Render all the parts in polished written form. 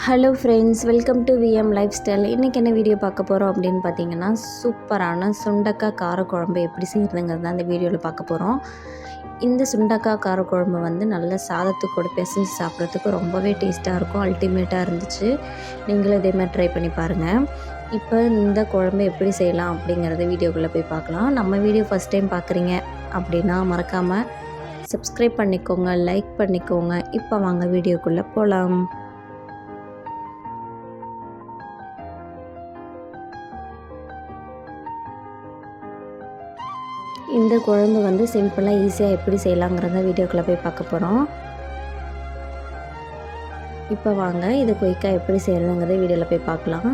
Hello friends, welcome to VM life style. இன்றைக்கி என்ன video பார்க்க போகிறோம் அப்படின்னு பார்த்தீங்கன்னா, சூப்பரான சுண்டக்காய் காரக்குழம்பு எப்படி செய்கிறதுங்கிறது தான் இந்த வீடியோவில் பார்க்க போகிறோம். இந்த சுண்டக்காய் காரக்குழம்பு வந்து நல்ல சாதத்துக்கூட பிசைஞ்சு சாப்பிட்றதுக்கு ரொம்பவே டேஸ்ட்டாக இருக்கும். அல்டிமேட்டாக இருந்துச்சு. நீங்களும் இதே மாதிரி ட்ரை பண்ணி பாருங்கள். இப்போ இந்த குழம்பு எப்படி செய்யலாம் அப்படிங்கிறத வீடியோக்குள்ளே போய் பார்க்கலாம். நம்ம வீடியோ ஃபஸ்ட் டைம் பார்க்குறீங்க அப்படின்னா மறக்காமல் சப்ஸ்கிரைப் பண்ணிக்கோங்க, லைக் பண்ணிக்கோங்க. இப்போ வாங்க வீடியோக்குள்ளே போகலாம். இந்த குழம்பு வந்து சிம்பிளாக ஈஸியாக எப்படி செய்யலாங்கிறத வீடியோக்குள்ளே போய் பார்க்க போகிறோம். இப்போ வாங்க இது குயிக்காக எப்படி செய்கிறதுங்கிறத வீடியோவில் போய் பார்க்கலாம்.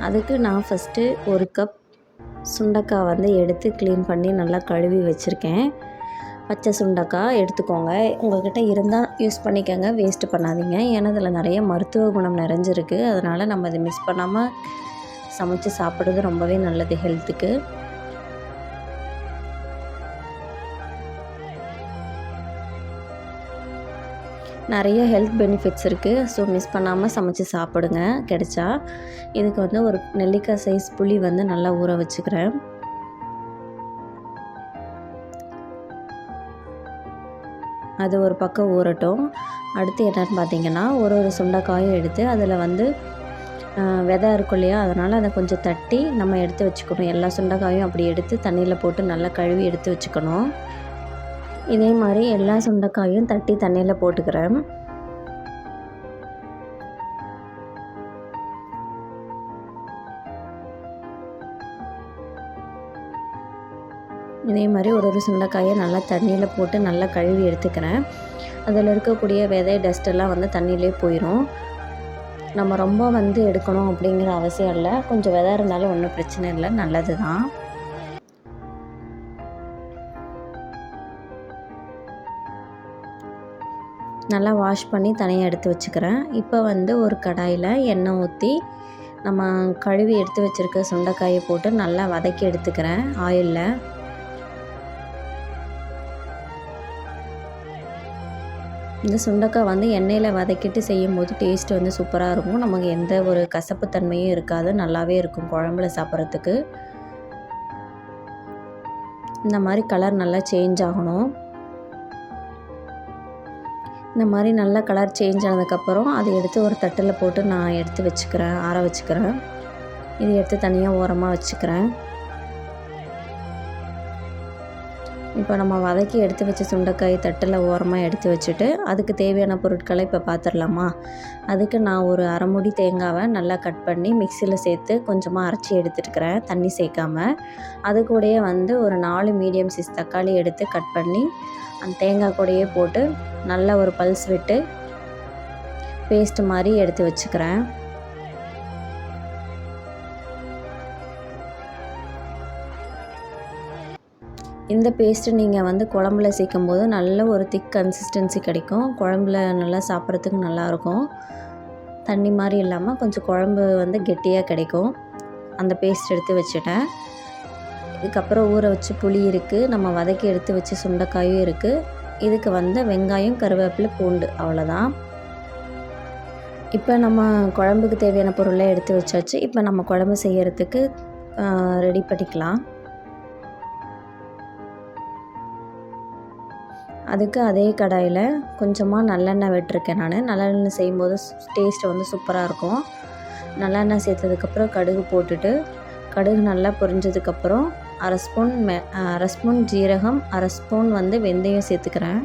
அதுக்கு நான் ஃபஸ்ட்டு ஒரு கப் சுண்டக்காய் வந்து எடுத்து க்ளீன் பண்ணி நல்லா கழுவி வச்சுருக்கேன். பச்சை சுண்டக்காய் எடுத்துக்கோங்க. உங்கள்கிட்ட இருந்தால் யூஸ் பண்ணிக்கோங்க, வேஸ்ட்டு பண்ணாதீங்க. ஏன்னா இதில் நிறைய மருத்துவ குணம் நிறைஞ்சிருக்கு. அதனால் நம்ம இதை மிஸ் பண்ணாமல் சமைச்சு சாப்பிட்றது ரொம்பவே நல்லது ஹெல்த்துக்கு. நிறைய ஹெல்த் பெனிஃபிட்ஸ் இருக்குது. ஸோ மிஸ் பண்ணாமல் சமைச்சு சாப்பிடுங்க கிடைச்சா. இதுக்கு வந்து ஒரு நெல்லிக்காய் சைஸ் புளி வந்து நல்லா ஊற வச்சுக்கிறேன். அது ஒரு பக்கம் ஊறட்டும். அடுத்து என்னென்னு பார்த்தீங்கன்னா, ஒரு சுண்டைக்காயும் எடுத்து அதில் வந்து விதை இருக்கும் இல்லையா, அதனால் அதை கொஞ்சம் தட்டி நம்ம எடுத்து வச்சுக்கணும். எல்லா சுண்டைக்காயும் அப்படி எடுத்து தண்ணியில் போட்டு நல்லா கழுவி எடுத்து வச்சுக்கணும். இதே மாதிரி எல்லா சுண்டைக்காயும் தட்டி தண்ணியில் போட்டுக்கிறேன். இதே மாதிரி ஒரு சுண்டைக்காயை நல்லா தண்ணியில் போட்டு நல்லா கழுவி எடுத்துக்கிறேன். அதில் இருக்கக்கூடிய விதை டஸ்ட்டெல்லாம் வந்து தண்ணியிலே போயிடும். நம்ம ரொம்ப வந்து எடுக்கணும் அப்படிங்கிற அவசியம் இல்லை. கொஞ்சம் விதை இருந்தாலும் ஒன்றும் பிரச்சனை இல்லை, நல்லது தான். நல்லா வாஷ் பண்ணி தனியாக எடுத்து வச்சுக்கிறேன். இப்போ வந்து ஒரு கடாயில் எண்ணெய் ஊற்றி நம்ம கழுவி எடுத்து வச்சுருக்க சுண்டைக்காயை போட்டு நல்லா வதக்கி எடுத்துக்கிறேன் ஆயிலில். இந்த சுண்டைக்காய் வந்து எண்ணெயில் வதக்கிட்டு செய்யும்போது டேஸ்ட் வந்து சூப்பராக இருக்கும். நமக்கு எந்த ஒரு கசப்பு தன்மையும் இருக்காது, நல்லாவே இருக்கும் குழம்புல சாப்பிட்றதுக்கு. இந்த மாதிரி கலர் நல்லா சேஞ்ச் ஆகணும். இந்த மாதிரி நல்லா கலர் சேஞ்ச் ஆனதுக்கப்புறம் அதை எடுத்து ஒரு தட்டில் போட்டு நான் எடுத்து வச்சுக்கிறேன், ஆற வச்சுக்கிறேன். இது எடுத்து தனியாக ஓரமாக வச்சுக்கிறேன். இப்போ நம்ம வதக்கி எடுத்து வச்ச சுண்டைக்காய் தட்டில் ஓரமாக எடுத்து வச்சுட்டு அதுக்கு தேவையான பொருட்களை இப்போ பார்த்துடலாமா. அதுக்கு நான் ஒரு அரை மூடி தேங்காவை நல்லா கட் பண்ணி மிக்சியில் சேர்த்து கொஞ்சமாக அரைச்சி எடுத்துட்டுக்கிறேன், தண்ணி சேர்க்காமல். அது கூடயே வந்து ஒரு 4 மீடியம் சைஸ் தக்காளி எடுத்து கட் பண்ணி அந்த தேங்காய் கூடயே போட்டு நல்லா ஒரு பல்ஸ் விட்டு பேஸ்ட் மாதிரி எடுத்து வச்சுக்கிறேன். இந்த பேஸ்ட்டு நீங்கள் வந்து குழம்புல சேர்க்கும்போது நல்ல ஒரு திக் கன்சிஸ்டன்சி கிடைக்கும். குழம்புல நல்லா சாப்பிட்றதுக்கு நல்லாயிருக்கும். தண்ணி மாதிரி இல்லாமல் கொஞ்சம் குழம்பு வந்து கெட்டியாக கிடைக்கும். அந்த பேஸ்ட் எடுத்து வச்சுட்டேன். இதுக்கப்புறம் ஊற வச்சு புளி இருக்குது, நம்ம வதக்கி எடுத்து வச்சு சுண்டைக்காயும் இருக்குது. இதுக்கு வந்து வெங்காயம், கருவேப்பிலை, பூண்டு, அவ்வளோதான். இப்போ நம்ம குழம்புக்கு தேவையான பொருளை எடுத்து வச்சாச்சு. இப்போ நம்ம குழம்பு செய்கிறதுக்கு ரெடி பண்ணிக்கலாம். அதுக்கு அதே கடாயில் கொஞ்சமாக நல்லெண்ணெய் விட்டுருக்கேன் நான். நல்லெண்ணெய் செய்யும்போது டேஸ்ட்டு வந்து சூப்பராக இருக்கும். நல்லெண்ணெய் சேர்த்ததுக்கப்புறம் கடுகு போட்டுட்டு, கடுகு நல்லா பொரிஞ்சதுக்கப்புறம் அரை ஸ்பூன் ஜீரகம், அரை ஸ்பூன் வந்து வெந்தயம் சேர்த்துக்கிறேன்.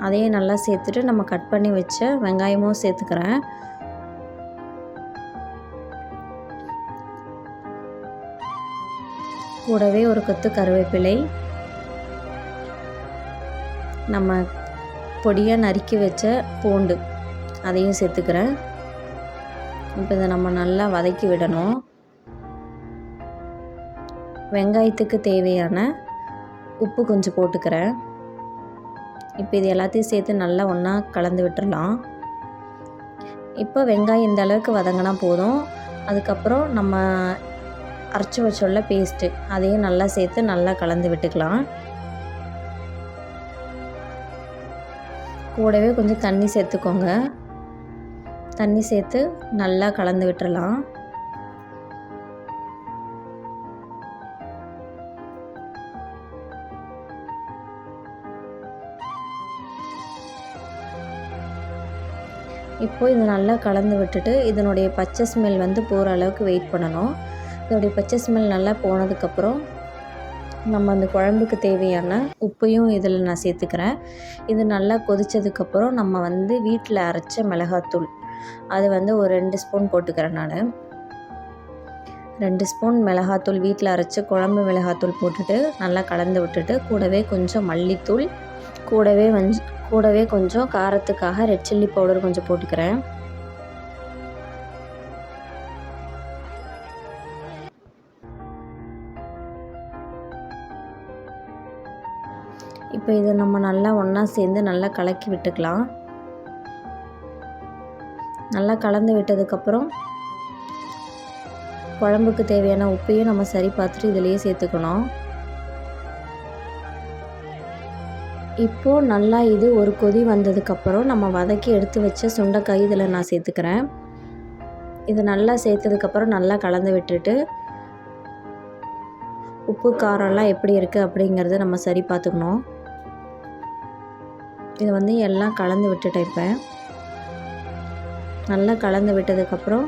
அதையும் நல்லா சேர்த்துட்டு நம்ம கட் பண்ணி வச்ச வெங்காயமும் சேர்த்துக்கிறேன். கூடவே ஒரு கொத்து கருவேப்பிலை, நம்ம பொடியாக நறுக்கி வச்ச பூண்டு அதையும் சேர்த்துக்கிறேன். இப்போ இதை நம்ம நல்லா வதக்கி விடணும். வெங்காயத்துக்கு தேவையான உப்பு கொஞ்சம் போட்டுக்கிறேன். இப்போ இது எல்லாத்தையும் சேர்த்து நல்லா ஒன்றா கலந்து விட்டுடலாம். இப்போ வெங்காயம் இந்த அளவுக்கு வதங்கினா போதும். அதுக்கப்புறம் நம்ம அரைச்சி வச்சோல்ல பேஸ்ட்டு, அதையும் நல்லா சேர்த்து நல்லா கலந்து விட்டுக்கலாம். கூடவே கொஞ்சம் தண்ணி சேர்த்துக்கோங்க. தண்ணி சேர்த்து நல்லா கலந்து விட்டுறலாம். இப்போது இது நல்லா கலந்து விட்டுட்டு இதனுடைய பச்சை ஸ்மெல் வந்து போகிற அளவுக்கு வெயிட் பண்ணணும். இதனுடைய பச்சை ஸ்மெல் நல்லா போனதுக்கப்புறம் நம்ம அந்த குழம்புக்கு தேவையான உப்பையும் இதில் நான் சேர்த்துக்கிறேன். இது நல்லா கொதித்ததுக்கப்புறம் நம்ம வந்து வீட்டில் அரைச்ச மிளகாத்தூள் அது வந்து ஒரு 2 ஸ்பூன் போட்டுக்கிறேன். நான் 2 ஸ்பூன் மிளகாத்தூள் வீட்டில் அரைச்ச குழம்பு மிளகாத்தூள் போட்டுட்டு நல்லா கலந்து விட்டுட்டு கூடவே கொஞ்சம் மல்லித்தூள், கூடவே கொஞ்சம் காரத்துக்காக ரெட் சில்லி பவுடர் கொஞ்சம் போட்டுக்கிறேன். இப்போ இதை நம்ம நல்லா ஒன்றா சேர்ந்து நல்லா கலக்கி விட்டுக்கலாம். நல்லா கலந்து விட்டதுக்கப்புறம் குழம்புக்கு தேவையான உப்பையும் நம்ம சரி பார்த்துட்டு இதிலேயே சேர்த்துக்கணும். இப்போது நல்லா இது ஒரு கொதி வந்ததுக்கப்புறம் நம்ம வதக்கி எடுத்து வச்ச சுண்டைக்காய் இதில் நான் சேர்த்துக்கிறேன். இது நல்லா சேர்த்ததுக்கப்புறம் நல்லா கலந்து விட்டுட்டு உப்பு காரம்லாம் எப்படி இருக்குது அப்படிங்கிறத நம்ம சரி பார்த்துக்கணும். இது வந்து எல்லாம் கலந்து விட்டுட்டேன். இப்போ நல்லா கலந்து விட்டதுக்கப்புறம்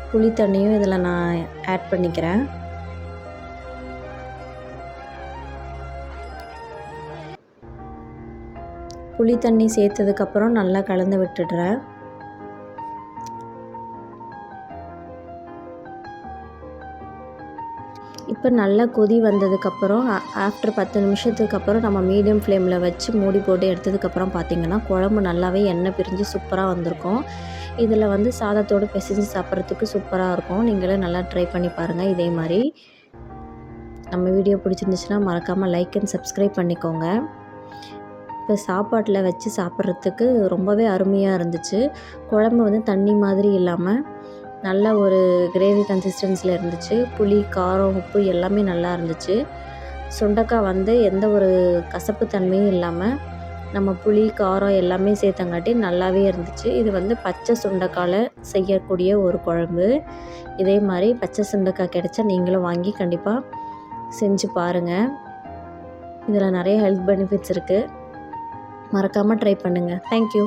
புளி தண்ணியும் இதில் நான் ஆட் பண்ணிக்கிறேன். புளி தண்ணி சேர்த்ததுக்கப்புறம் நல்லா கலந்து விட்டுடுறேன். இப்போ நல்லா கொதி வந்ததுக்கப்புறம் ஆஃப்டர் 10 நிமிஷத்துக்கு அப்புறம் நம்ம மீடியம் ஃப்ளேமில் வச்சு மூடி போட்டு எடுத்ததுக்கப்புறம் பார்த்திங்கன்னா குழம்பு நல்லாவே எண்ணெய் பிரிஞ்சு சூப்பராக வந்திருக்கும். இதில் வந்து சாதத்தோடு பிசைஞ்சு சாப்பிட்றதுக்கு சூப்பராக இருக்கும். நீங்களே நல்லா ட்ரை பண்ணி பாருங்கள். இதே மாதிரி நம்ம வீடியோ பிடிச்சிருந்துச்சுன்னா மறக்காமல் லைக் அண்ட் சப்ஸ்கிரைப் பண்ணிக்கோங்க. இப்போ சாப்பாட்டில் வச்சு சாப்பிட்றதுக்கு ரொம்பவே அருமையாக இருந்துச்சு. குழம்பு வந்து தண்ணி மாதிரி இல்லாமல் நல்ல ஒரு கிரேவி கன்சிஸ்டன்சியில் இருந்துச்சு. புளி, காரம், உப்பு எல்லாமே நல்லா இருந்துச்சு. சுண்டைக்காய் வந்து எந்த ஒரு கசப்பு தன்மையும் இல்லாமல் நம்ம புளி, காரம் எல்லாமே சேர்த்தங்காட்டி நல்லாவே இருந்துச்சு. இது வந்து பச்சை சுண்டைக்காயில் செய்யக்கூடிய ஒரு குழம்பு. இதே மாதிரி பச்சை சுண்டைக்காய் கிடைச்சா நீங்களும் வாங்கி கண்டிப்பாக செஞ்சு பாருங்கள். இதில் நிறைய ஹெல்த் பெனிஃபிட்ஸ் இருக்குது. மறக்காமல் ட்ரை பண்ணுங்கள். தேங்க்யூ.